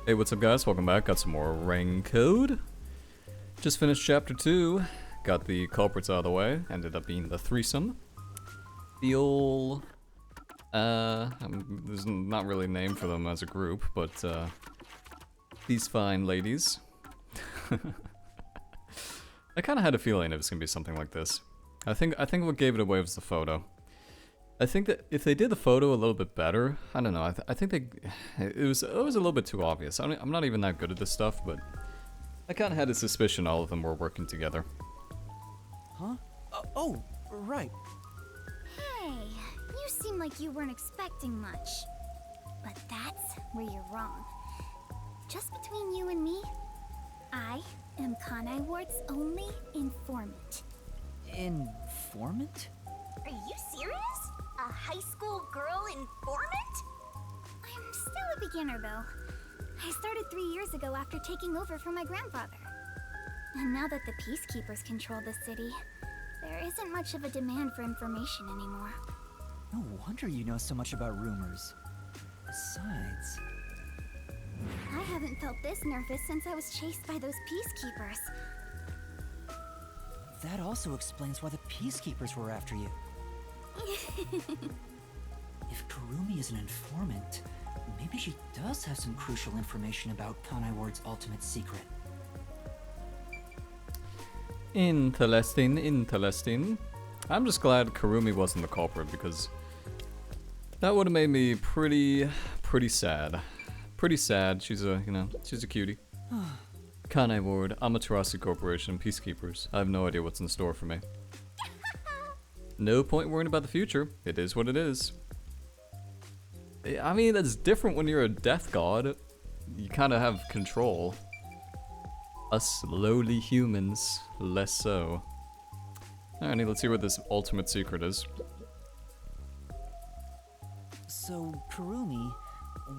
Hey, what's up guys? Welcome back. Got some more Rain Code. Just finished chapter 2. Got the culprits out of the way. Ended up being the threesome. The old... there's not really a name for them as a group, but these fine ladies. I kind of had a feeling it was gonna be something like this. I think what gave it away was the photo. I think that if they did the photo a little bit better, I don't know. I think it was a little bit too obvious. I'm not even that good at this stuff, but I kind of had a suspicion all of them were working together. Huh? Oh, right. Hey, you seem like you weren't expecting much. But that's where you're wrong. Just between you and me, I am Kanai Ward's only informant. Informant? Are you serious? A high school girl informant? I'm still a beginner though. I started 3 years ago after taking over from my grandfather. And now that the peacekeepers control the city, there isn't much of a demand for information anymore. No wonder you know so much about rumors. Besides... I haven't felt this nervous since I was chased by those peacekeepers. That also explains why the peacekeepers were after you. If Kurumi is an informant, maybe she does have some crucial information about Kanai Ward's ultimate secret. Interesting. I'm just glad Kurumi wasn't the culprit because that would have made me pretty sad. Pretty sad. She's a cutie. Kanai Ward, Amaterasu Corporation, Peacekeepers. I have no idea what's in store for me. No point worrying about the future. It is what it is. I mean, that's different when you're a death god. You kind of have control. Us lowly humans, less so. Alrighty, let's see what this ultimate secret is. So, Kurumi,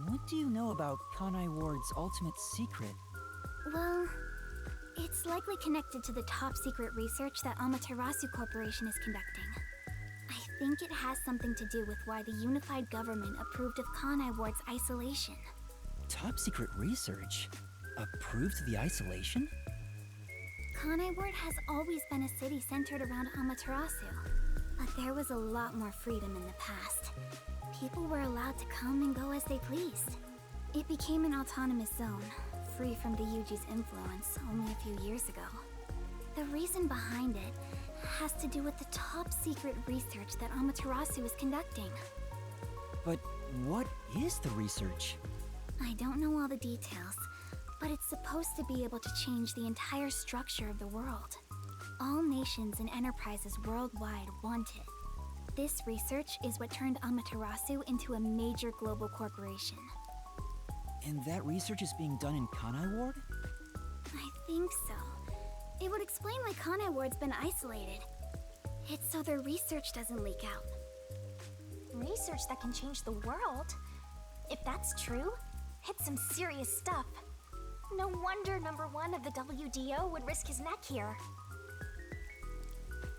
what do you know about Kanai Ward's ultimate secret? Well, it's likely connected to the top secret research that Amaterasu Corporation is conducting. I think it has something to do with why the unified government approved of Kanai Ward's isolation. Top secret research? Approved the isolation? Kanai Ward has always been a city centered around Amaterasu, but there was a lot more freedom in the past. People were allowed to come and go as they pleased. It became an autonomous zone, free from the Yuji's influence only a few years ago. The reason behind it has to do with the top secret research that Amaterasu is conducting. But what is the research? I don't know all the details, but it's supposed to be able to change the entire structure of the world. All nations and enterprises worldwide want it. This research is what turned Amaterasu into a major global corporation. And that research is being done in Kanai Ward? I think so. It would explain why Kanai Ward's been isolated. It's so their research doesn't leak out. Research that can change the world? If that's true, it's some serious stuff. No wonder number 1 of the WDO would risk his neck here.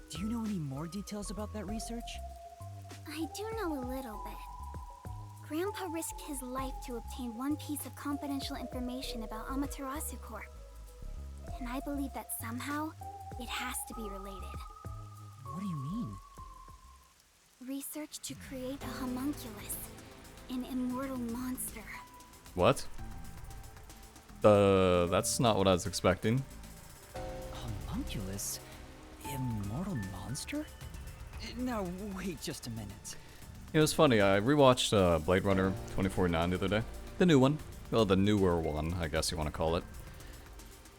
Do you know any more details about that research? I do know a little bit. Grandpa risked his life to obtain one piece of confidential information about Amaterasu Corp. And I believe that somehow, it has to be related. What do you mean? Research to create a homunculus, an immortal monster. What? That's not what I was expecting. Homunculus? Immortal monster? Now, wait just a minute. It was funny, I rewatched Blade Runner 2049 the other day. The new one. Well, the newer one, I guess you want to call it.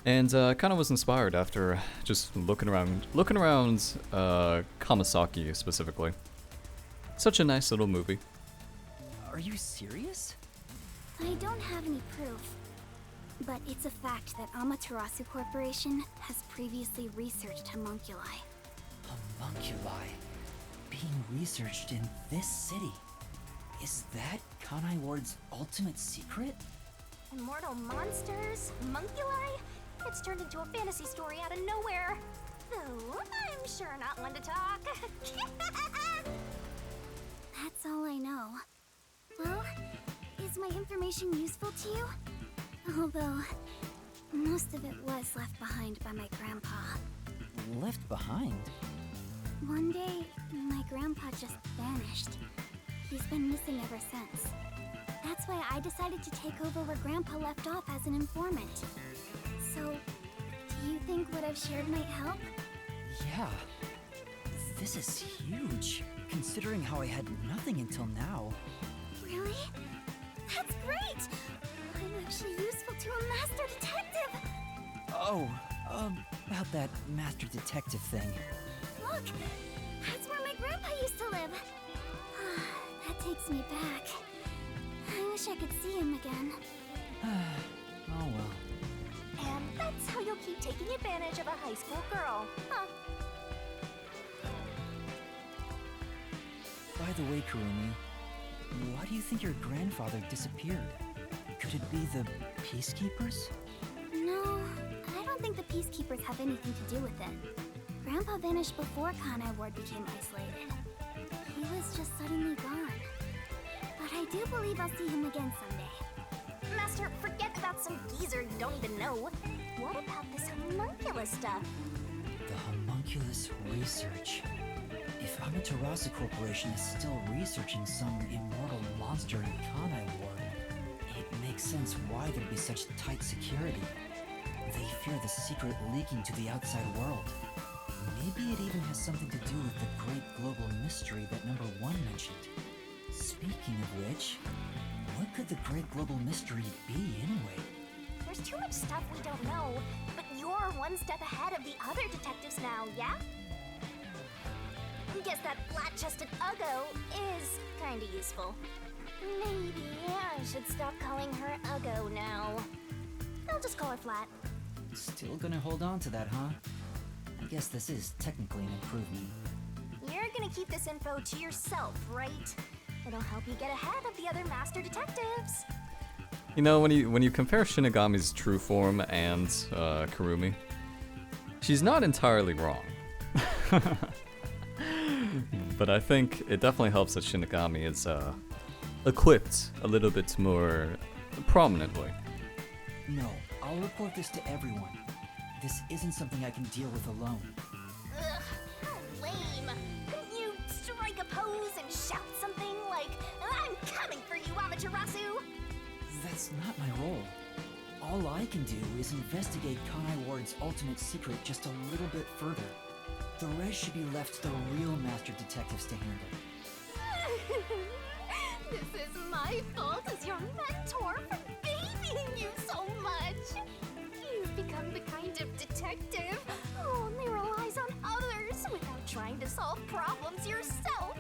And kind of was inspired after just looking around Kamasaki specifically. Such a nice little movie. Are you serious? I don't have any proof, but it's a fact that Amaterasu Corporation has previously researched homunculi. Homunculi? Being researched in this city? Is that Kanai Ward's ultimate secret? Immortal monsters? Homunculi? It's turned into a fantasy story out of nowhere. Though, I'm sure not one to talk. That's all I know. Well, is my information useful to you? Although, most of it was left behind by my grandpa. Left behind? One day, my grandpa just vanished. He's been missing ever since. That's why I decided to take over where Grandpa left off as an informant. So, do you think what I've shared might help? Yeah. This is huge, considering how I had nothing until now. Really? That's great! I'm actually useful to a master detective! Oh, about that master detective thing. Look! That's where my grandpa used to live! That takes me back. I wish I could see him again. Oh well. And that's how you'll keep taking advantage of a high school girl, huh? By the way, Kurumi, why do you think your grandfather disappeared? Could it be the Peacekeepers? No, I don't think the Peacekeepers have anything to do with it. Grandpa vanished before Kanai Ward became isolated. He was just suddenly gone. But I do believe I'll see him again someday. Master, forget about some geezer you don't even know. What about this homunculus stuff? The homunculus research. If Amaterasu Corporation is still researching some immortal monster in Kanai Ward, it makes sense why there'd be such tight security. They fear the secret leaking to the outside world. Maybe it even has something to do with the great global mystery that number 1 mentioned. Speaking of which, what could the great global mystery be anyway? There's too much stuff we don't know, but you're one step ahead of the other detectives now, yeah? Guess that flat-chested Uggo is kinda useful. Maybe I should stop calling her Uggo now. I'll just call her Flat. Still gonna hold on to that, huh? I guess this is technically an improvement. You're gonna keep this info to yourself, right? It'll help you get ahead of the other master detectives. You know, when you compare Shinigami's true form and Kurumi, she's not entirely wrong. But I think it definitely helps that Shinigami is equipped a little bit more prominently. No, I'll report this to everyone. This isn't something I can deal with alone. Ugh, how lame. Couldn't you strike a pose and shout something like, "I'm coming for you, Amaterasu"? That's not my role. All I can do is investigate Kanai Ward's ultimate secret just a little bit further. The rest should be left to the real master detectives to handle. This is my fault as your mentor for babying you so much. You've become the kind of detective who only relies on others without trying to solve problems yourself.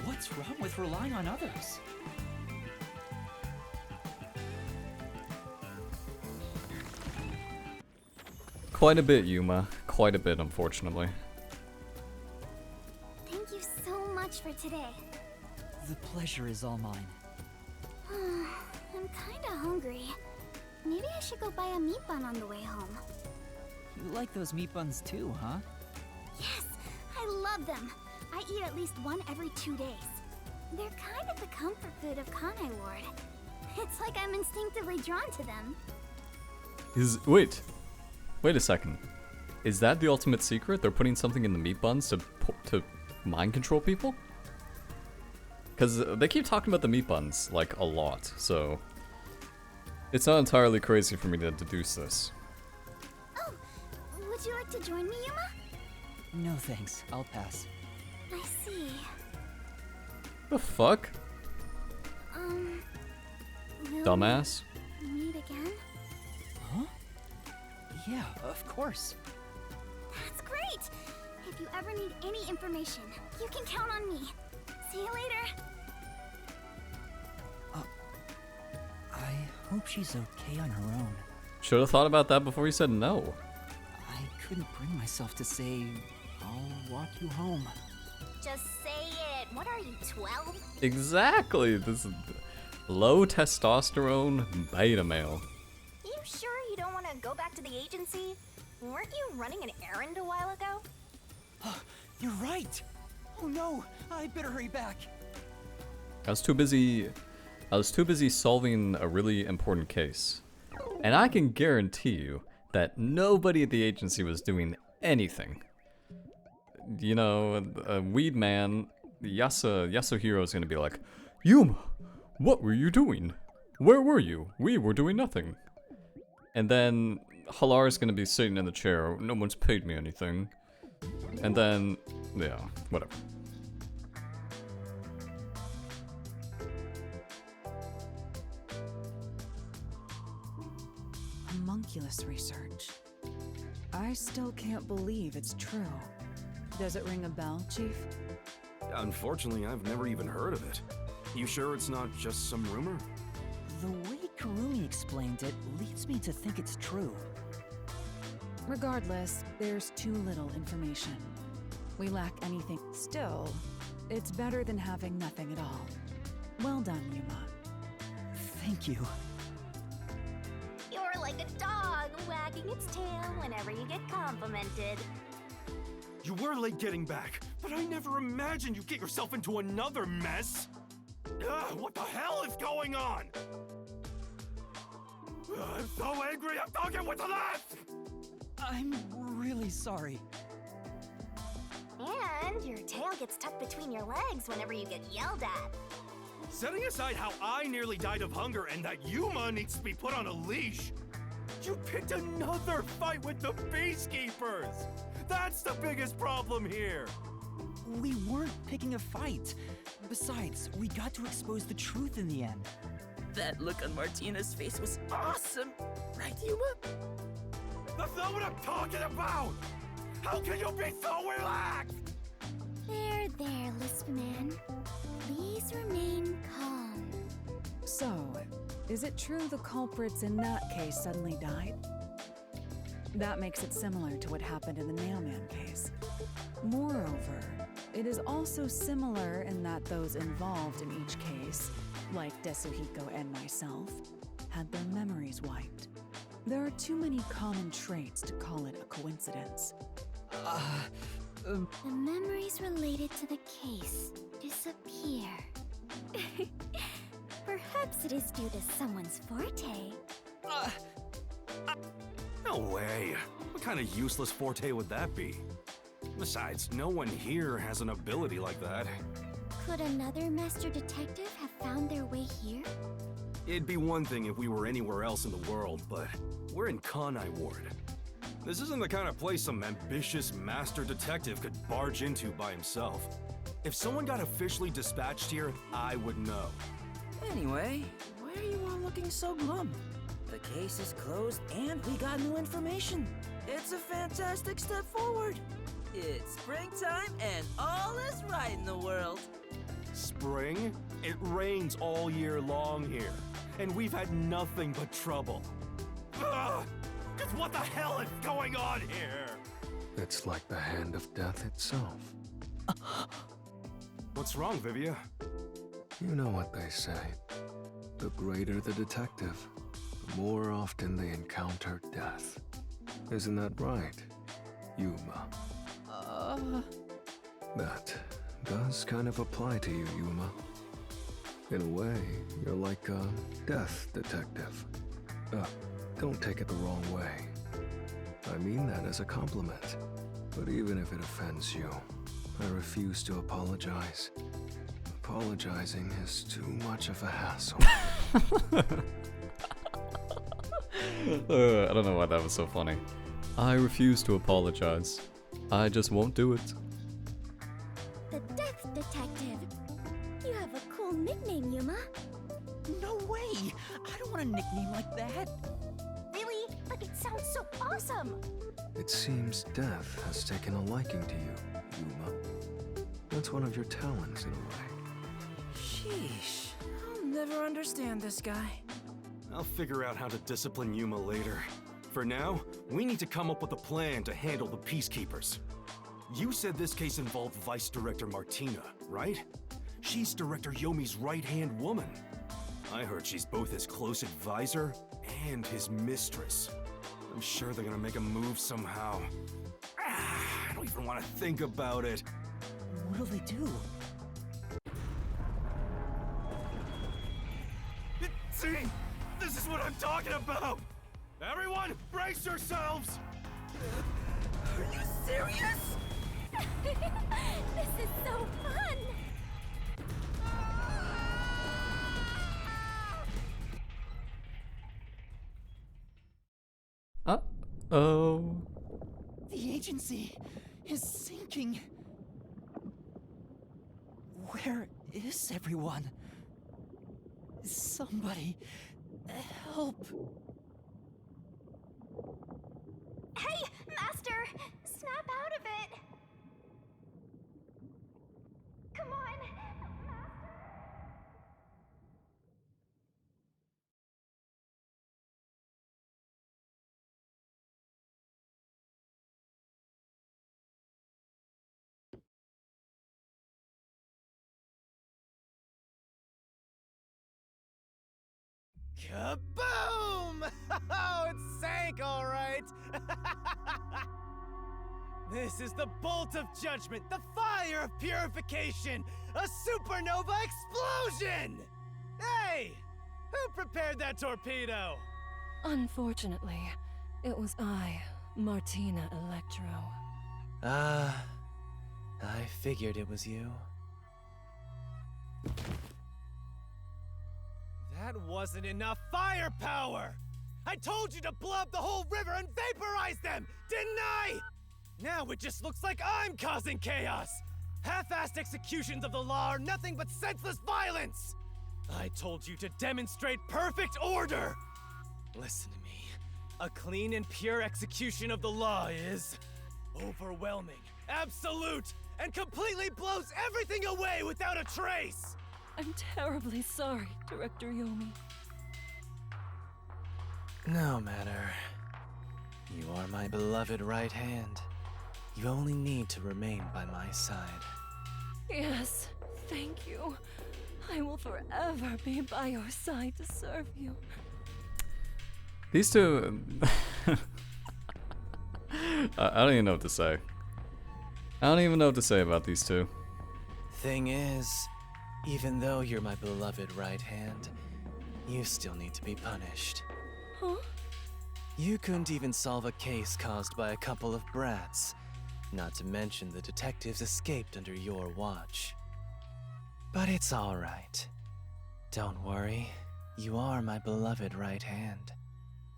What's wrong with relying on others? Quite a bit, Yuma. Quite a bit, unfortunately. Thank you so much for today. The pleasure is all mine. I'm kinda hungry. Maybe I should go buy a meat bun on the way home. You like those meat buns too, huh? Yes, I love them. I eat at least one every 2 days. They're kind of the comfort food of Kanai Ward. It's like I'm instinctively drawn to them. Wait a second. Is that the ultimate secret? They're putting something in the meat buns to mind control people? Because they keep talking about the meat buns, like, a lot, so... It's not entirely crazy for me to deduce this. Oh, would you like to join me, Yuma? No thanks, I'll pass. I see. The fuck? Will Dumbass? we meet again? Huh? Yeah, of course. That's great! If you ever need any information, you can count on me. See you later. I hope she's okay on her own. Should have thought about that before you said no. I couldn't bring myself to say, I'll walk you home. Just say it. What are you, 12? Exactly! This is low testosterone beta male. You sure you don't want to go back to the agency? Weren't you running an errand a while ago? You're right! Oh no, I better hurry back. I was too busy solving a really important case. And I can guarantee you that nobody at the agency was doing anything. You know, Weed Man, Yasuhiro is gonna be like, Yuma, what were you doing? Where were you? We were doing nothing. And then Halar's gonna be sitting in the chair, no one's paid me anything. And then, yeah, whatever. Homunculus research. I still can't believe it's true. Does it ring a bell, Chief? Unfortunately, I've never even heard of it. You sure it's not just some rumor? The way Kurumi explained it leads me to think it's true. Regardless, there's too little information. We lack anything. Still, it's better than having nothing at all. Well done, Yuma. Thank you. You're like a dog wagging its tail whenever you get complimented. You were late getting back, but I never imagined you'd get yourself into another mess. Ugh, what the hell is going on? Ugh, I'm so angry, I'm talking with the left! I'm really sorry. And your tail gets tucked between your legs whenever you get yelled at. Setting aside how I nearly died of hunger and that Yuma needs to be put on a leash, you picked another fight with the Peacekeepers! That's the biggest problem here! We weren't picking a fight. Besides, we got to expose the truth in the end. That look on Martina's face was awesome! Right, Yuma? That's not what I'm talking about! How can you be so relaxed? There, Lisp Man. Please remain calm. So, is it true the culprits in that case suddenly died? That makes it similar to what happened in the Mailman case. Moreover, it is also similar in that those involved in each case, like Desuhiko and myself, had their memories wiped. There are too many common traits to call it a coincidence. The memories related to the case disappear. Perhaps it is due to someone's forte. No way. What kind of useless forte would that be? Besides, no one here has an ability like that. Could another master detective have found their way here? It'd be one thing if we were anywhere else in the world, but we're in Kanai Ward. This isn't the kind of place some ambitious master detective could barge into by himself. If someone got officially dispatched here, I would know. Anyway, why are you all looking so glum? The case is closed and we got new information. It's a fantastic step forward. It's springtime and all is right in the world. Spring? It rains all year long here, and we've had nothing but trouble. Ugh! Just what the hell is going on here? It's like the hand of death itself. What's wrong, Vivia? You know what they say. The greater the detective, the more often they encounter death. Isn't that right, Yuma? That does kind of apply to you, Yuma. In a way, you're like a death detective. Don't take it the wrong way. I mean that as a compliment. But even if it offends you, I refuse to apologize. Apologizing is too much of a hassle. I don't know why that was so funny. I refuse to apologize. I just won't do it. The Death Detective. You have a cool nickname, Yuma. No way! I don't want a nickname like that. Really? But it sounds so awesome! It seems death has taken a liking to you, Yuma. That's one of your talents in a way. Sheesh. I'll never understand this guy. I'll figure out how to discipline Yuma later. For now, we need to come up with a plan to handle the Peacekeepers. You said this case involved Vice Director Martina, right? She's Director Yomi's right-hand woman. I heard she's both his close advisor and his mistress. I'm sure they're gonna make a move somehow. I don't even want to think about it. What'll they do? See? This is what I'm talking about! Everyone, brace yourselves! Are you serious? This is so fun! Oh. The agency is sinking. Where is everyone? Somebody help. Hey, Master! Snap out of it! Come on, Master! Kaboom! Oh, it sank, all right. This is the bolt of judgment, the fire of purification, a supernova explosion! Hey! Who prepared that torpedo? Unfortunately, it was I, Martina Electro. I figured it was you. That wasn't enough firepower! I told you to blow up the whole river and vaporize them, didn't I? Now it just looks like I'm causing chaos! Half-assed executions of the law are nothing but senseless violence! I told you to demonstrate perfect order! Listen to me. A clean and pure execution of the law is overwhelming, absolute, and completely blows everything away without a trace! I'm terribly sorry, Director Yomi. No matter. You are my beloved right hand. You only need to remain by my side. Yes, thank you. I will forever be by your side to serve you. These two... I don't even know what to say. I don't even know what to say about these two. Thing is, even though you're my beloved right hand, you still need to be punished. Huh? You couldn't even solve a case caused by a couple of brats. Not to mention the detectives escaped under your watch. But it's all right. Don't worry. You are my beloved right hand.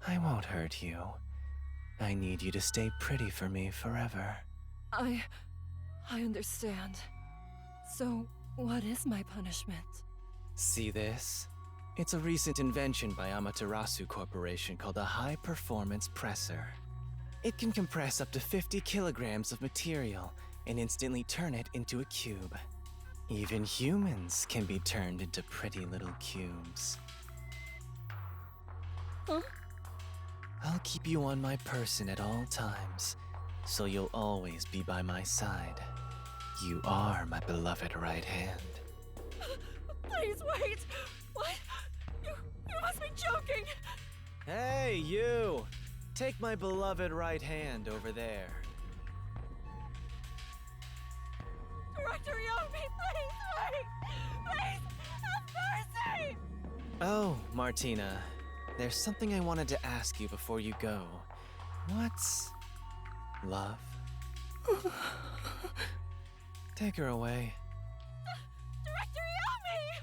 I won't hurt you. I need you to stay pretty for me forever. I understand. So, what is my punishment? See this? It's a recent invention by Amaterasu Corporation called a high-performance presser. It can compress up to 50 kilograms of material and instantly turn it into a cube. Even humans can be turned into pretty little cubes. Huh? I'll keep you on my person at all times, so you'll always be by my side. You are my beloved right hand. Please wait! What? You must be joking! Hey, you! Take my beloved right hand over there. Director Yomi, please wait! Please, have mercy! Oh, Martina. There's something I wanted to ask you before you go. What's... love? Take her away. Director Yomi!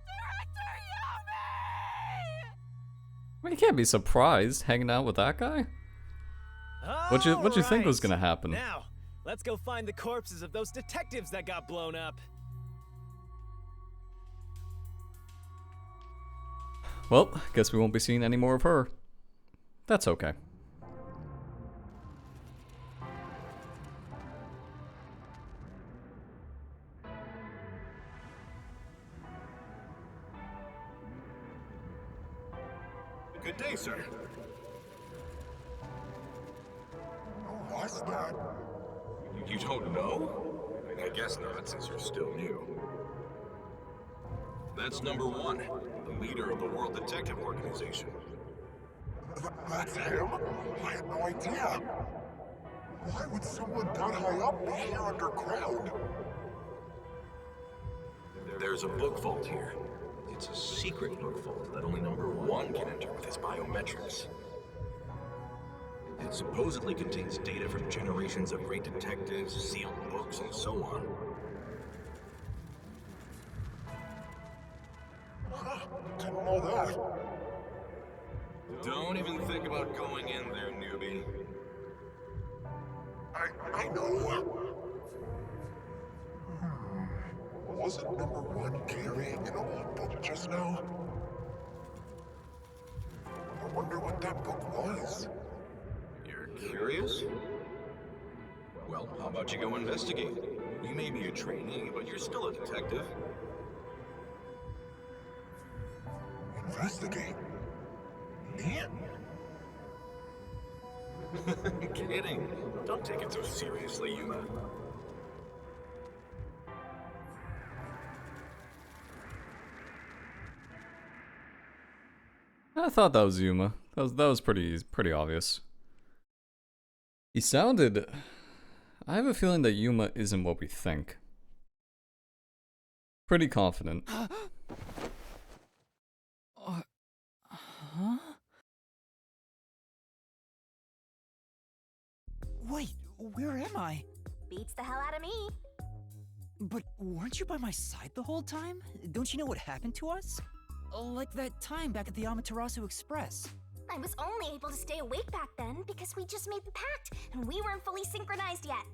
Director Yomi! I mean, you can't be surprised hanging out with that guy. What'd you think was gonna happen? Now, let's go find the corpses of those detectives that got blown up. Well, guess we won't be seeing any more of her. That's okay. Good day, sir. What's that? You don't know? I guess not, since you're still new. That's number one, the leader of the World Detective Organization. That's him? I had no idea. Why would someone that high up be here underground? There's a book vault here. It's a secret book vault that only number one can enter with his biometrics. It supposedly contains data from generations of great detectives, sealed books, and so on. Didn't know that. Don't even think about going in there, newbie. I know. Wasn't number one carrying an old book just now? I wonder what that book was. You're curious? Well, how about you go investigate? You may be a trainee, but you're still a detective. Investigate? Me? Kidding. Don't take it so seriously, Yuma. I thought that was Yuma. That was pretty obvious. He sounded... I have a feeling that Yuma isn't what we think. Pretty confident. Huh? Wait, where am I? Beats the hell out of me. But weren't you by my side the whole time? Don't you know what happened to us? Like that time back at the Amaterasu Express. I was only able to stay awake back then because we just made the pact and we weren't fully synchronized yet.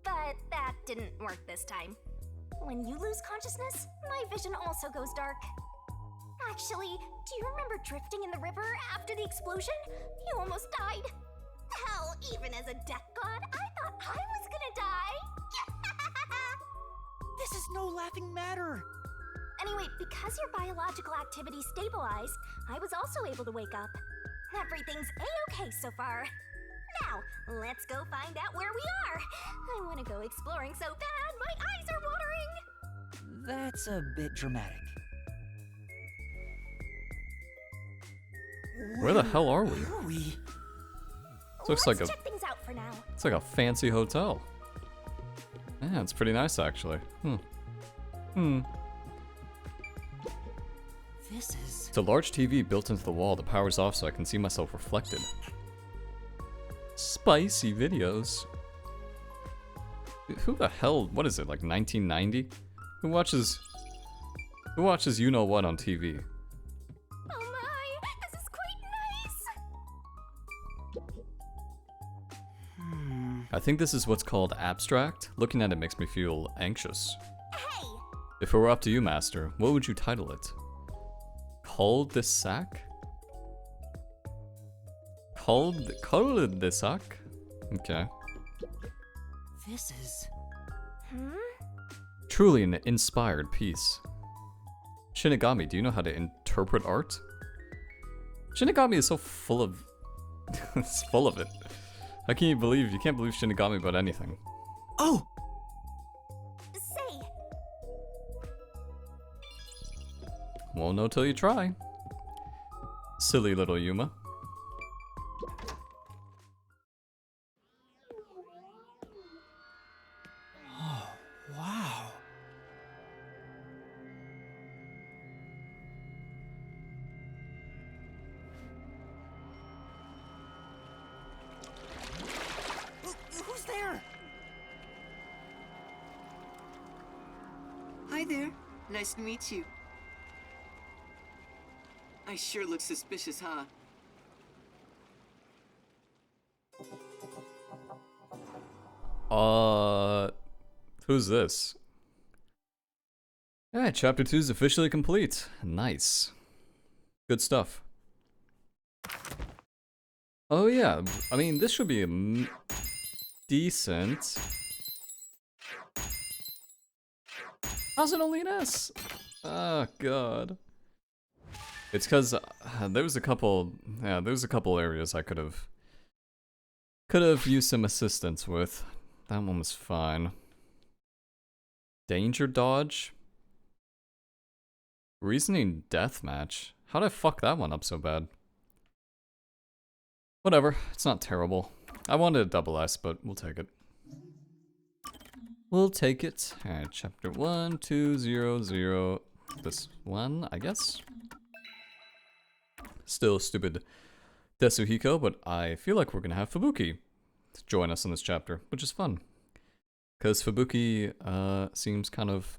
But that didn't work this time. When you lose consciousness, my vision also goes dark. Actually, do you remember drifting in the river after the explosion? You almost died. Hell, even as a death god, I thought I was gonna die. This is no laughing matter. Anyway, because your biological activity stabilized, I was also able to wake up. Everything's a-okay so far. Now, let's go find out where we are. I want to go exploring so bad, my eyes are watering. That's a bit dramatic. Where the hell are we? Where are we? Looks Let's like check things out for now. it's like a fancy hotel. Yeah, it's pretty nice actually. This is... It's a large TV built into the wall that powers off so I can see myself reflected. Spicy videos. Who the hell, what is it, like 1990? Who watches you know what on TV? Oh my, this is quite nice. I think this is what's called abstract. Looking at it makes me feel anxious. Hey, If it were up to you, Master, what would you title it? Cul-de-sac? Cul-de-sac? Okay. This is... Truly an inspired piece. Shinigami, do you know how to interpret art? Shinigami is so full of... it's full of it. How can you can't believe Shinigami about anything. Oh! say, Won't know till you try. Silly little Yuma. Oh, wow. Who's there? Hi there. Nice to meet you. I sure look suspicious, huh? Who's this? Alright, chapter 2 is officially complete. Nice. Good stuff. Oh yeah, I mean, this should be a decent... How's it only an S? Oh god. It's because there was a couple areas I could have used some assistance with. That one was fine. Danger dodge? Reasoning deathmatch? How'd I fuck that one up so bad? Whatever, it's not terrible. I wanted a double S, but we'll take it. We'll take it. Alright, chapter 1, 2, 0, 0. This one, I guess? Still stupid Desuhiko, but I feel like we're gonna have Fubuki join us in this chapter, which is fun. Because Fubuki seems kind of...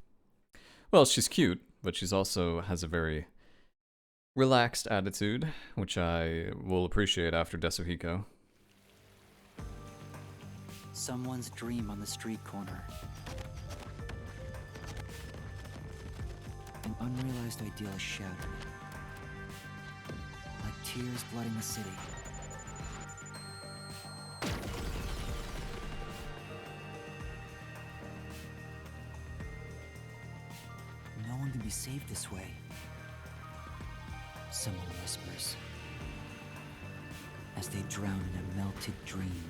Well, she's cute, but she's also has a very relaxed attitude, which I will appreciate after Desuhiko. Someone's dream on the street corner. An unrealized ideal is shattered. Like tears flooding the city. No one can be saved this way. Someone whispers. As they drown in a melted dream.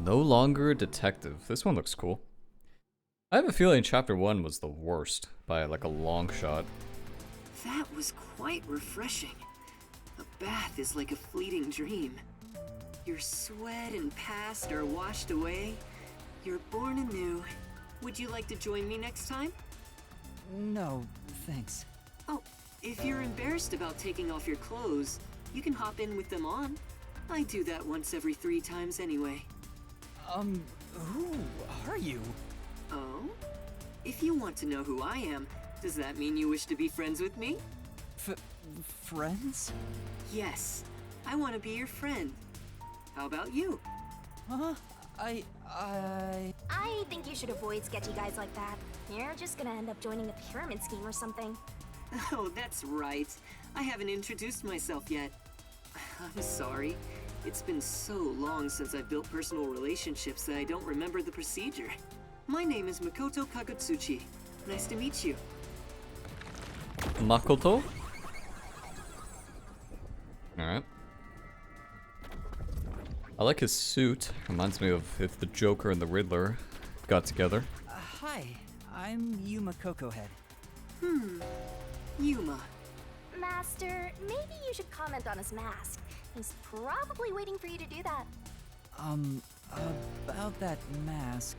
No longer a detective. This one looks cool. I have a feeling chapter 1 was the worst by like a long shot. That was quite refreshing. A bath is like a fleeting dream. Your sweat and past are washed away. You're born anew. Would you like to join me next time? No, thanks. Oh, if you're embarrassed about taking off your clothes, you can hop in with them on. I do that once every 3 times anyway. Who are you? Oh? If you want to know who I am, does that mean you wish to be friends with me? Friends? Yes, I want to be your friend. How about you? Huh? I think you should avoid sketchy guys like that. You're just gonna end up joining a pyramid scheme or something. Oh, that's right. I haven't introduced myself yet. I'm sorry. It's been so long since I've built personal relationships that I don't remember the procedure. My name is Makoto Kagutsuchi. Nice to meet you. Makoto? Alright. I like his suit. Reminds me of if the Joker and the Riddler got together. Hi, I'm Yuma Cocohead. Yuma. Master, maybe you should comment on his mask. He's probably waiting for you to do that. About that mask.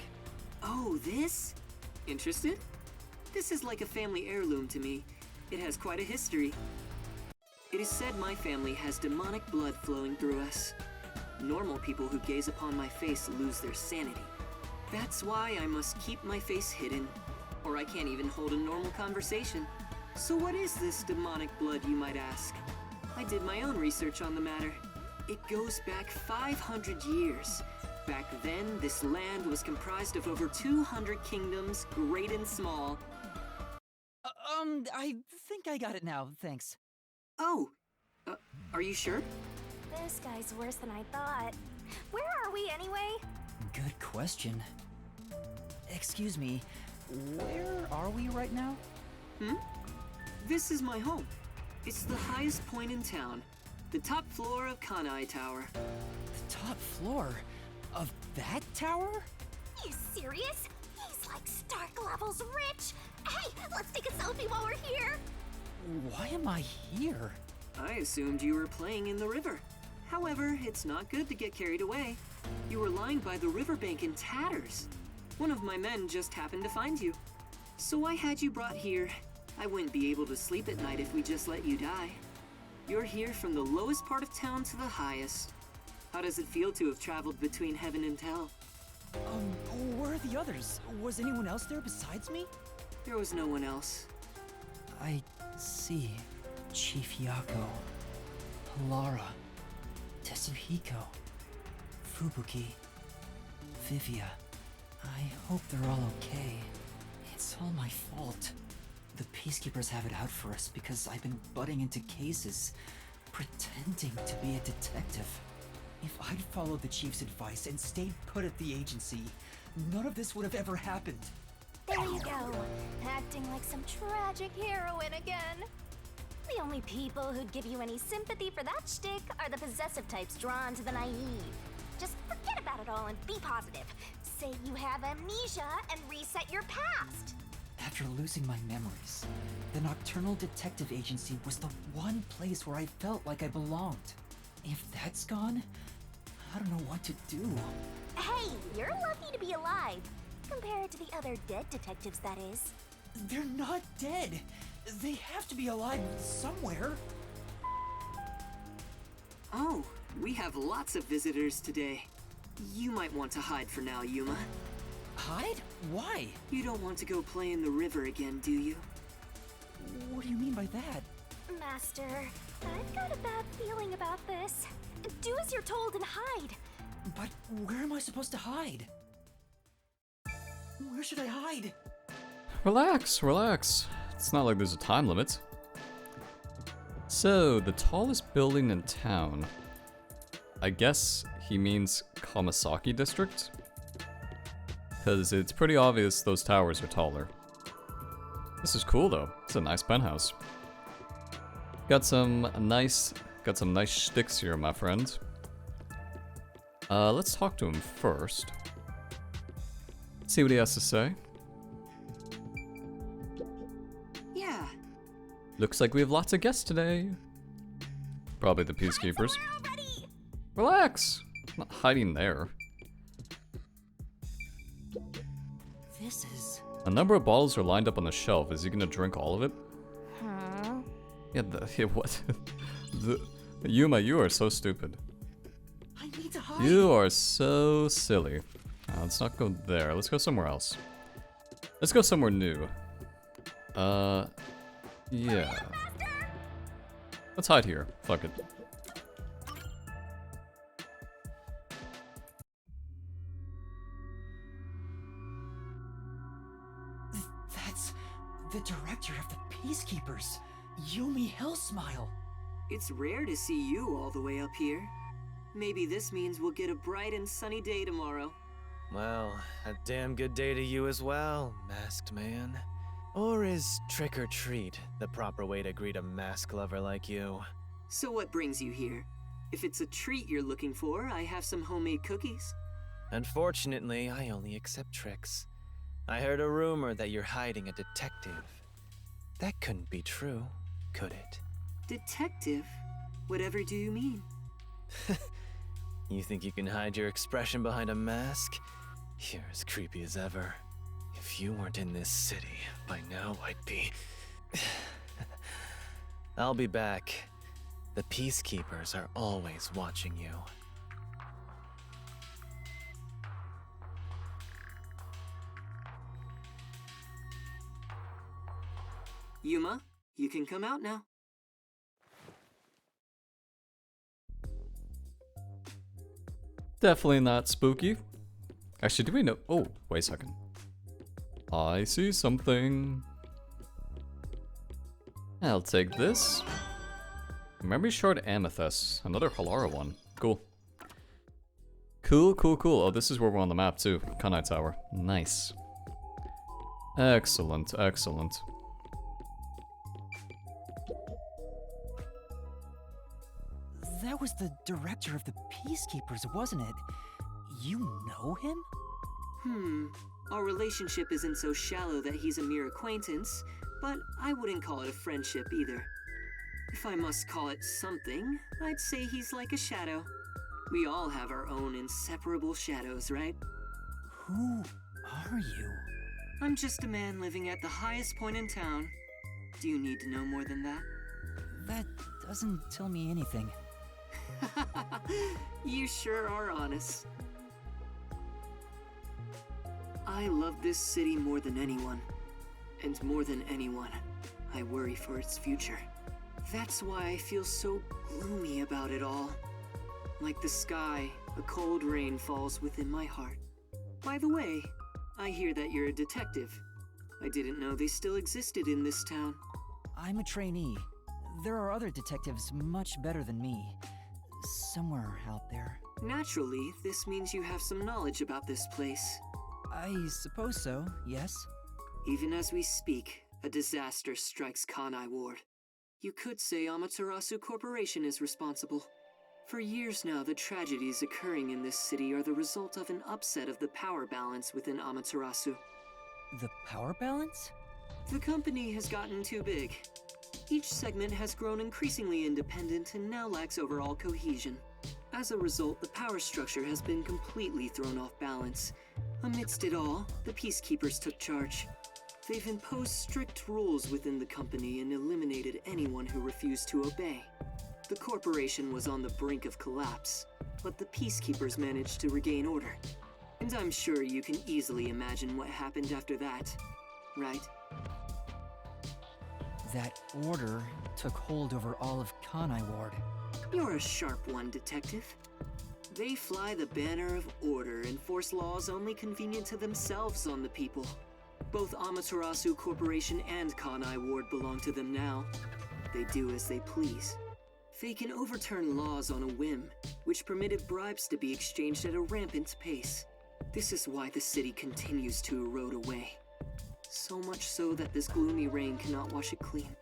Oh, this? Interested? This is like a family heirloom to me. It has quite a history. It is said my family has demonic blood flowing through us. Normal people who gaze upon my face lose their sanity. That's why I must keep my face hidden, or I can't even hold a normal conversation. So what is this demonic blood, you might ask? I did my own research on the matter. It goes back 500 years. Back then, this land was comprised of over 200 kingdoms, great and small. I think I got it now, thanks. Oh, are you sure? This guy's worse than I thought. Where are we anyway? Good question. Excuse me, where are we right now? This is my home. It's the highest point in town. The top floor of Kanai Tower. The top floor? Of that tower? You serious? He's like Stark levels rich. Hey, let's take a selfie while we're here. Why am I here? I assumed you were playing in the river. However, it's not good to get carried away. You were lying by the riverbank in tatters. One of my men just happened to find you. So I had you brought here. I wouldn't be able to sleep at night if we just let you die. You're here from the lowest part of town to the highest. How does it feel to have traveled between heaven and hell? Where are the others? Was anyone else there besides me? There was no one else. I see. Chief Yako, Lara, Tetsuhiko, Fubuki, Vivia. I hope they're all okay. It's all my fault. The peacekeepers have it out for us because I've been butting into cases, pretending to be a detective. If I'd followed the chief's advice and stayed put at the agency, none of this would have ever happened. There you go, acting like some tragic heroine again. The only people who'd give you any sympathy for that shtick are the possessive types drawn to the naive. Just forget about it all and be positive. Say you have amnesia and reset your past. After losing my memories, the Nocturnal Detective Agency was the one place where I felt like I belonged. If that's gone, I don't know what to do. Hey, you're lucky to be alive. Compared to the other dead detectives, that is. They're not dead. They have to be alive somewhere. Oh, we have lots of visitors today. You might want to hide for now, Yuma. Hide? Why? You don't want to go play in the river again, do you? What do you mean by that? Master, I've got a bad feeling about this. Do as you're told and hide. But where am I supposed to hide? Where should I hide? Relax, relax. It's not like there's a time limit. So, the tallest building in town. I guess he means Kamasaki District? Because it's pretty obvious those towers are taller. This is cool though. It's a nice penthouse. Got some nice shticks here, my friend. Let's talk to him first. See what he has to say. Yeah. Looks like we have lots of guests today. Probably the peacekeepers. Relax! I'm not hiding there. This is... A number of bottles are lined up on the shelf. Is he gonna drink all of it? Huh? Yeah, what? Yuma, you are so stupid. I need to hide. You are so silly. Let's not go there. Let's go somewhere else. Let's go somewhere new. Yeah. Let's hide here. Fuck it. That's the director of the Peacekeepers, Yumi Hellsmile. It's rare to see you all the way up here. Maybe this means we'll get a bright and sunny day tomorrow. Well, a damn good day to you as well, masked man. Or is trick or treat the proper way to greet a mask lover like you? So what brings you here? If it's a treat you're looking for, I have some homemade cookies. Unfortunately, I only accept tricks. I heard a rumor that you're hiding a detective. That couldn't be true, could it? Detective? Whatever do you mean? You think you can hide your expression behind a mask? You're as creepy as ever. If you weren't in this city, by now I'd be... I'll be back. The Peacekeepers are always watching you. Yuma, you can come out now. Definitely not spooky. Actually, do we know? Oh, wait a second. I see something. I'll take this. Memory shard amethyst. Another Halara one. Cool. Cool. Oh, this is where we're on the map too. Kanai Tower. Nice. Excellent. That was the director of the Peacekeepers, wasn't it? You know him? Our relationship isn't so shallow that he's a mere acquaintance, but I wouldn't call it a friendship either. If I must call it something, I'd say he's like a shadow. We all have our own inseparable shadows, right? Who are you? I'm just a man living at the highest point in town. Do you need to know more than that? That doesn't tell me anything. You sure are honest. I love this city more than anyone. And more than anyone, I worry for its future. That's why I feel so gloomy about it all. Like the sky, a cold rain falls within my heart. By the way, I hear that you're a detective. I didn't know they still existed in this town. I'm a trainee. There are other detectives much better than me. Somewhere out there. Naturally, this means you have some knowledge about this place. I suppose so, yes. Even as we speak, a disaster strikes Kanai Ward. You could say Amaterasu Corporation is responsible. For years now, the tragedies occurring in this city are the result of an upset of the power balance within Amaterasu. The power balance? The company has gotten too big. Each segment has grown increasingly independent and now lacks overall cohesion. As a result, the power structure has been completely thrown off balance, Amidst it all, the Peacekeepers took charge. They've imposed strict rules within the company and eliminated anyone who refused to obey. The corporation was on the brink of collapse, but the Peacekeepers managed to regain order. And I'm sure you can easily imagine what happened after that, right? That order took hold over all of Kanai Ward. You're a sharp one, Detective. They fly the banner of order and force laws only convenient to themselves on the people. Both Amaterasu Corporation and Kanai Ward belong to them now. They do as they please. They can overturn laws on a whim, which permitted bribes to be exchanged at a rampant pace. This is why the city continues to erode away. So much so that this gloomy rain cannot wash it clean.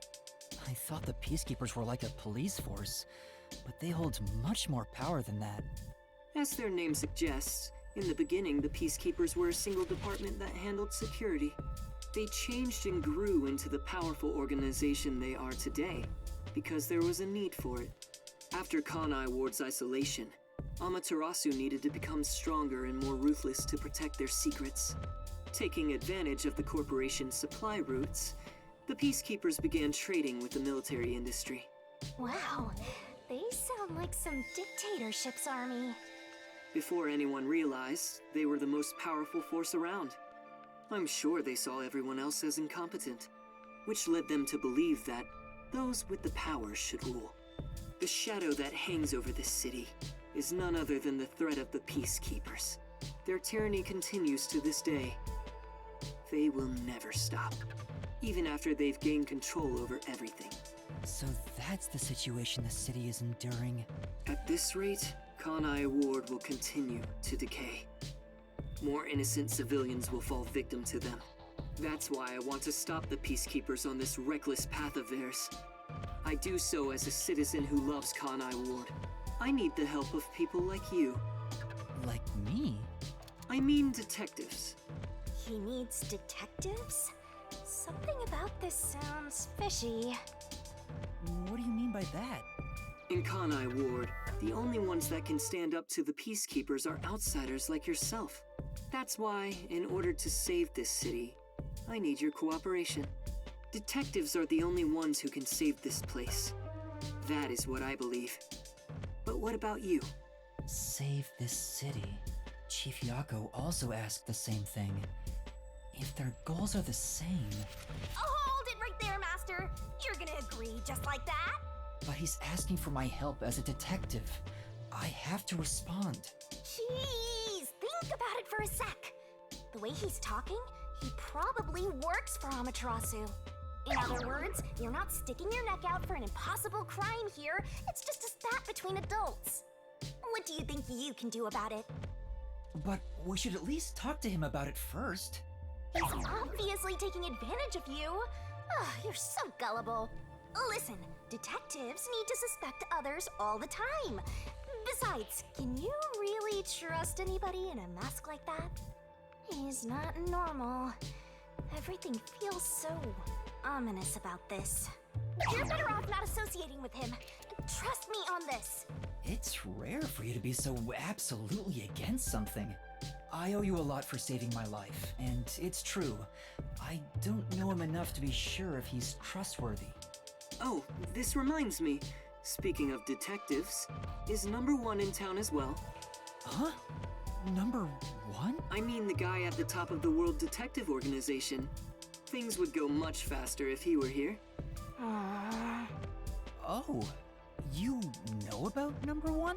I thought the Peacekeepers were like a police force, but they hold much more power than that. As their name suggests, in the beginning the Peacekeepers were a single department that handled security. They changed and grew into the powerful organization they are today, because there was a need for it. After Kanai Ward's isolation, Amaterasu needed to become stronger and more ruthless to protect their secrets. Taking advantage of the corporation's supply routes, the Peacekeepers began trading with the military industry. Wow, they sound like some dictatorship's army. Before anyone realized, they were the most powerful force around. I'm sure they saw everyone else as incompetent, which led them to believe that those with the power should rule. The shadow that hangs over this city is none other than the threat of the Peacekeepers. Their tyranny continues to this day. They will never stop, even after they've gained control over everything. So that's the situation the city is enduring. At this rate, Kanai Ward will continue to decay. More innocent civilians will fall victim to them. That's why I want to stop the Peacekeepers on this reckless path of theirs. I do so as a citizen who loves Kanai Ward. I need the help of people like you. Like me? I mean detectives. He needs detectives? Something about this sounds fishy. What do you mean by that? In Kanai Ward, the only ones that can stand up to the Peacekeepers are outsiders like yourself. That's why, in order to save this city, I need your cooperation. Detectives are the only ones who can save this place. That is what I believe. But what about you? Save this city. Chief Yako also asked the same thing. If their goals are the same... Hold it right there, Master! You're gonna agree just like that? But he's asking for my help as a detective. I have to respond. Jeez, think about it for a sec. The way he's talking, he probably works for Amaterasu. In other words, you're not sticking your neck out for an impossible crime here. It's just a spat between adults. What do you think you can do about it? But we should at least talk to him about it first. He's obviously taking advantage of you. You're so gullible. Listen, detectives need to suspect others all the time. Besides, can you really trust anybody in a mask like that? He's not normal. Everything feels so ominous about this. You're better off not associating with him. Trust me on this. It's rare for you to be so absolutely against something. I owe you a lot for saving my life, and it's true. I don't know him enough to be sure if he's trustworthy. Oh, this reminds me. Speaking of detectives, is number 1 in town as well? Huh? Number 1? I mean the guy at the top of the World Detective Organization. Things would go much faster if he were here. Oh, you know about number 1?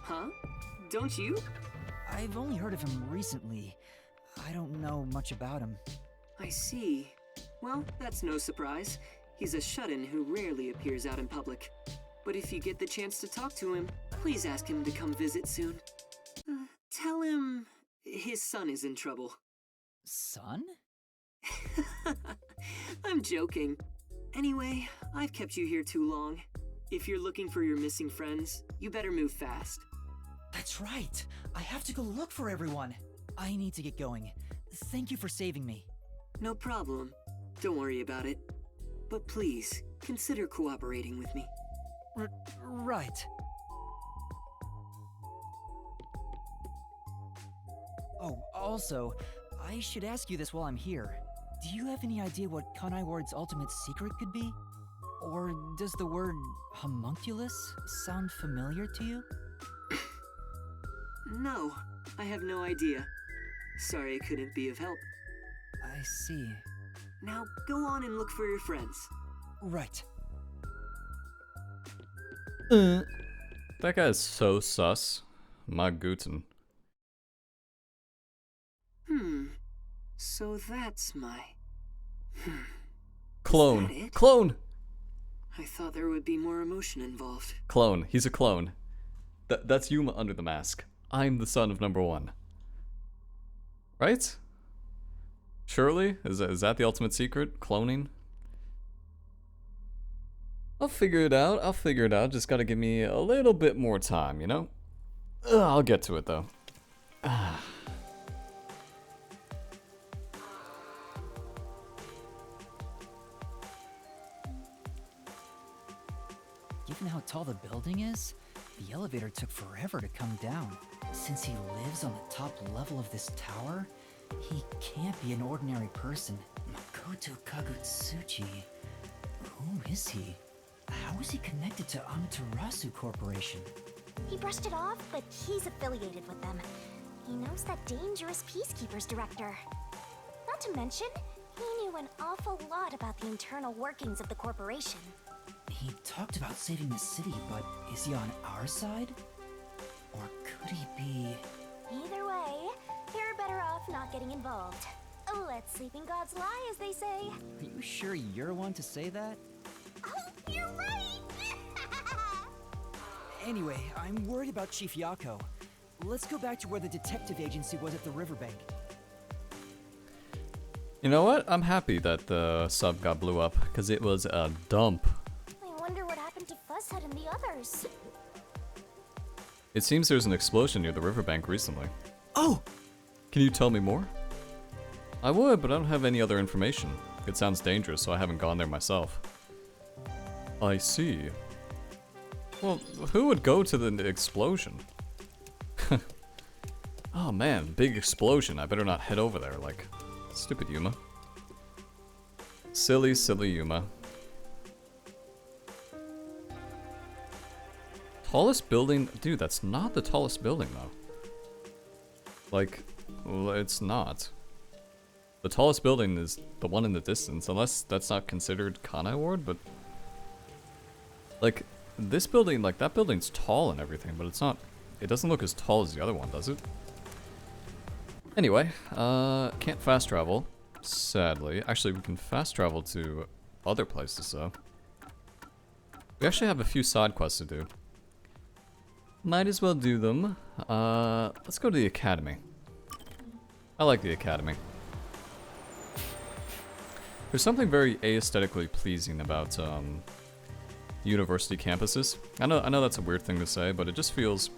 Huh? Don't you? I've only heard of him recently. I don't know much about him. I see. Well, that's no surprise. He's a shut-in who rarely appears out in public. But if you get the chance to talk to him, please ask him to come visit soon. Tell him his son is in trouble. Son? I'm joking. Anyway, I've kept you here too long. If you're looking for your missing friends, you better move fast. That's right. I have to go look for everyone. I need to get going. Thank you for saving me. No problem. Don't worry about it. But please, consider cooperating with me. Right. Also, I should ask you this while I'm here. Do you have any idea what Kanai Ward's ultimate secret could be? Or does the word homunculus sound familiar to you? No, I have no idea. Sorry I couldn't be of help. I see. Now go on and look for your friends. Right. That guy is so sus. My Guten. So that's my... Clone. Is that it? Clone! I thought there would be more emotion involved. Clone. He's a clone. That's Yuma under the mask. I'm the son of number 1. Right? Surely? Is that the ultimate secret? Cloning? I'll figure it out. I'll figure it out. Just gotta give me a little bit more time, you know? I'll get to it, though. Given how tall the building is, the elevator took forever to come down. Since he lives on the top level of this tower, he can't be an ordinary person. Makoto Kagutsuchi. Who is he? How is he connected to Amaterasu Corporation? He brushed it off, but he's affiliated with them. He knows that dangerous Peacekeepers director. Not to mention, he knew an awful lot about the internal workings of the corporation. He talked about saving the city, but is he on our side? Or could he be... Either way, you're better off not getting involved. Let sleeping gods lie, as they say. Are you sure you're one to say that? Oh, you're right! Anyway, I'm worried about Chief Yako. Let's go back to where the detective agency was at the riverbank. You know what? I'm happy that the sub got blew up, because it was a dump. I wonder what happened to Fuzzhead and the others. It seems there's an explosion near the riverbank recently. Oh! Can you tell me more? I would, but I don't have any other information. It sounds dangerous, so I haven't gone there myself. I see. Well, who would go to the explosion? Oh man, big explosion. I better not head over there, like... Stupid Yuma. Silly, silly Yuma. Tallest building? Dude, that's not the tallest building, though. Like, well, it's not. The tallest building is the one in the distance, unless that's not considered Kanai Ward, but... Like, this building, like, that building's tall and everything, but it's not... It doesn't look as tall as the other one, does it? Anyway, can't fast travel, sadly. Actually, we can fast travel to other places, though. We actually have a few side quests to do. Might as well do them. Let's go to the academy. I like the academy. There's something very aesthetically pleasing about university campuses. I know that's a weird thing to say, but it just feels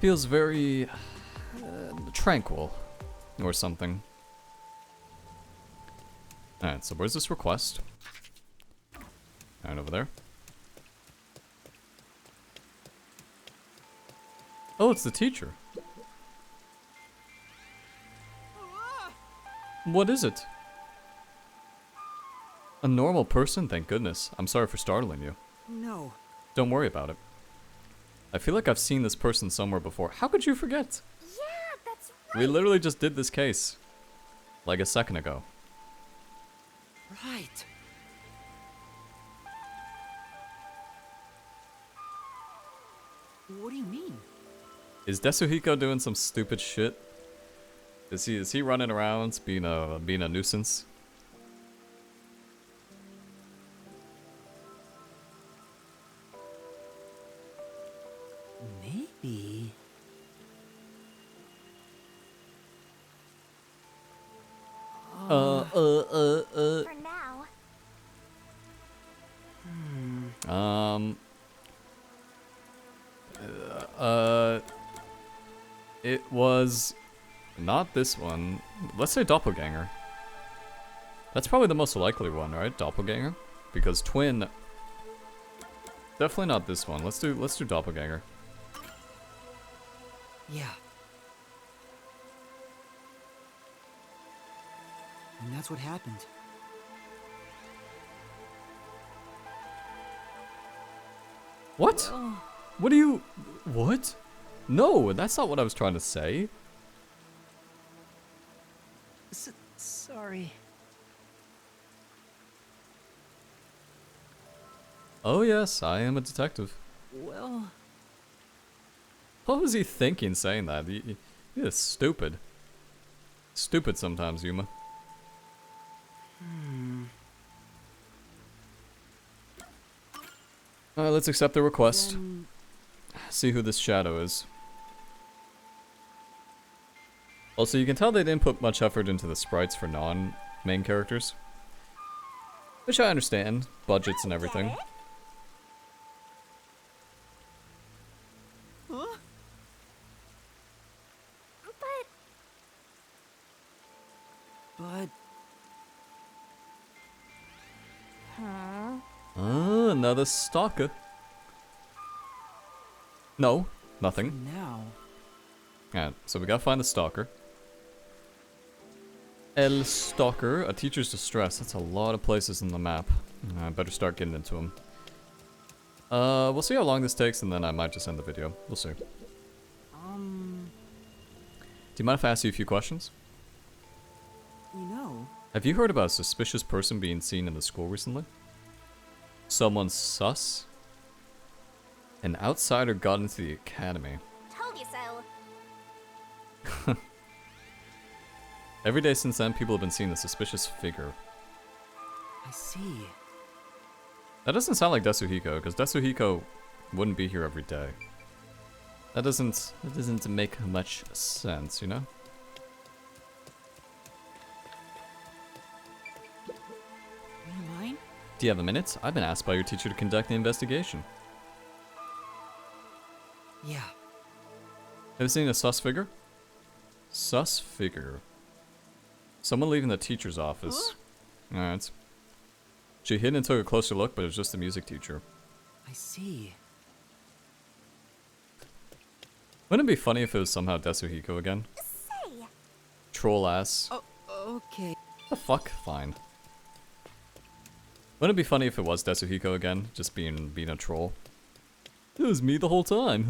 very tranquil or something. Alright, so where's this request? Alright, over there. Oh, it's the teacher. What is it? A normal person? Thank goodness. I'm sorry for startling you. No. Don't worry about it. I feel like I've seen this person somewhere before. How could you forget? Yeah, that's right! We literally just did this case. Like a second ago. Right. What do you mean? Is Desuhiko doing some stupid shit? Is he running around being a nuisance? Maybe. For now. It was not this one. Let's say doppelganger. That's probably the most likely one, right? Doppelganger, because twin. Definitely not this one. Let's do doppelganger. Yeah. And that's what happened. What? What do you... What? No, that's not what I was trying to say. Sorry. Oh yes, I am a detective. Well... What was he thinking saying that? He is stupid. Stupid sometimes, Yuma. Alright, let's accept the request. See who this shadow is. Also, you can tell they didn't put much effort into the sprites for non-main characters. Which I understand. Budgets and everything. But... Ah, another stalker. No, nothing. Now... Alright, so we gotta find the stalker. El Stalker, a teacher's distress. That's a lot of places in the map. I better start getting into them. We'll see how long this takes, and then I might just end the video. We'll see. Do you mind if I ask you a few questions? You know... Have you heard about a suspicious person being seen in the school recently? Someone sus? An outsider got into the academy. Told you so. Every day since then, people have been seeing a suspicious figure. I see. That doesn't sound like Desuhiko, because Desuhiko wouldn't be here every day. That doesn't make much sense, you know? You mind? Do you have a minute? I've been asked by your teacher to conduct the investigation. Yeah. Have you seen a sus figure? Sus figure. Someone leaving the teacher's office. Alright. She hid and took a closer look, but it was just the music teacher. I see. Wouldn't it be funny if it was somehow Desuhiko again? Say. Troll ass. Oh, okay. The fuck? Fine. Wouldn't it be funny if it was Desuhiko again? Just being a troll. It was me the whole time.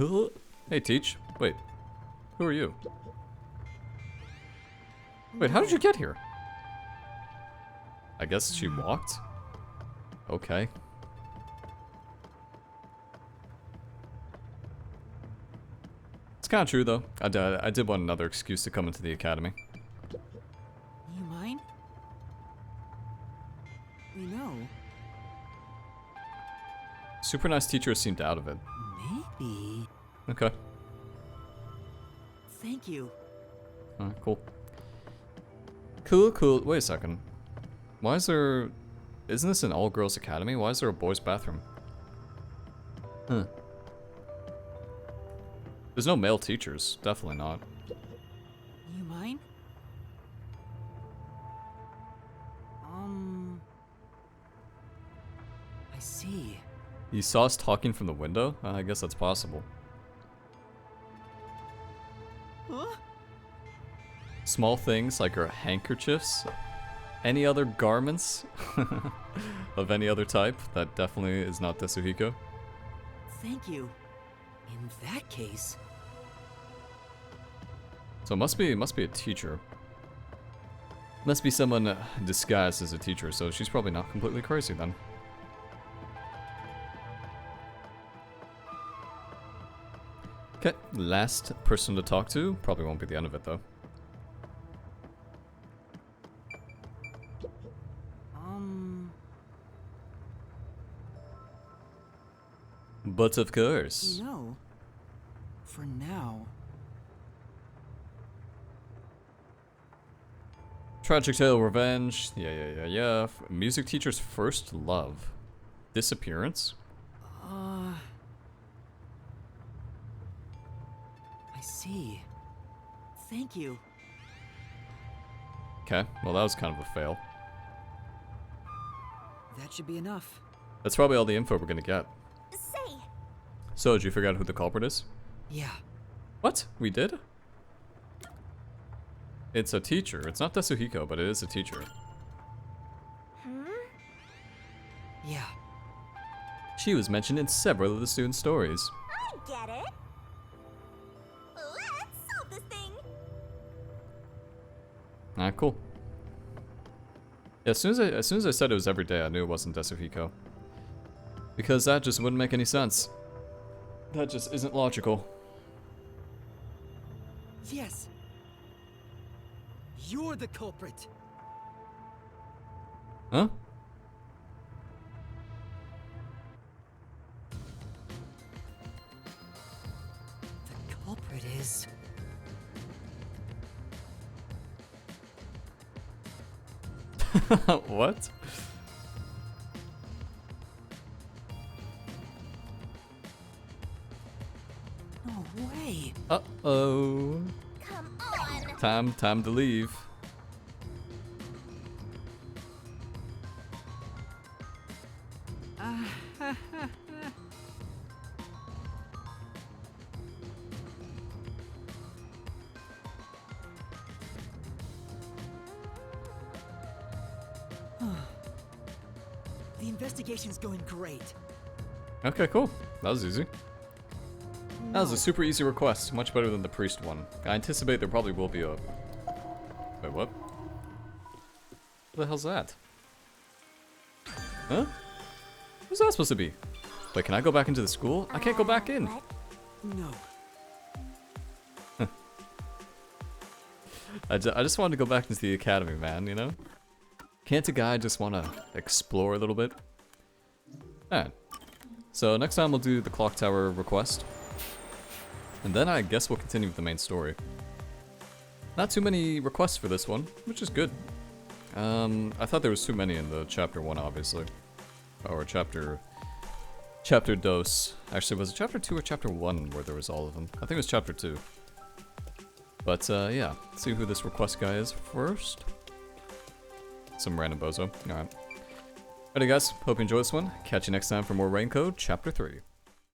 Hey, Teach. Wait. Who are you? Wait, how did you get here? I guess she walked? Okay. It's kind of true, though. I did want another excuse to come into the academy. You mind? You know... Super nice teacher seemed out of it. Maybe... Okay. Thank you. Alright, cool. Cool. Wait a second. Why is there... Isn't this an all-girls academy? Why is there a boys' bathroom? Huh. There's no male teachers. Definitely not. You mind? I see. You saw us talking from the window? I guess that's possible. Huh? Small things like her handkerchiefs. Any other garments of any other type that definitely is not Desuhiko. Thank you. In that case... So it must be a teacher. Must be someone disguised as a teacher, so she's probably not completely crazy then. Okay, last person to talk to. Probably won't be the end of it though. But of course. You know, for now... Tragic tale, revenge. Yeah. Music teacher's first love. Disappearance? I see. Thank you. Okay, well that was kind of a fail. That should be enough. That's probably all the info we're gonna get. Say. So, did you figure out who the culprit is? Yeah. What? We did? It's a teacher. It's not Desuhiko, but it is a teacher. Yeah. She was mentioned in several of the students' stories. I get it. Let's solve this thing. Alright, cool. Yeah, as soon as I said it was every day, I knew it wasn't Desahiko. Because that just wouldn't make any sense. That just isn't logical. Yes. You're the culprit. Huh? The culprit is... What? No way. Uh-oh. Come on. Time to leave. The investigation's going great. Okay, cool. That was easy. That was a super easy request, much better than the priest one. I anticipate there probably will be a... Wait, what? What the hell's that? Huh? What's that supposed to be? Wait, can I go back into the school? I can't go back in. No. I just wanted to go back into the academy, man, you know? Can't a guy just want to explore a little bit? Alright. So next time we'll do the clock tower request. And then I guess we'll continue with the main story. Not too many requests for this one, which is good. I thought there was too many in the chapter 1, obviously. Or chapter dos. Actually, was it chapter 2 or chapter 1 where there was all of them? I think it was chapter 2. But yeah, let's see who this request guy is first. Some random bozo. Alright. Alrighty guys, hope you enjoy this one. Catch you next time for more Rain Code Chapter 3.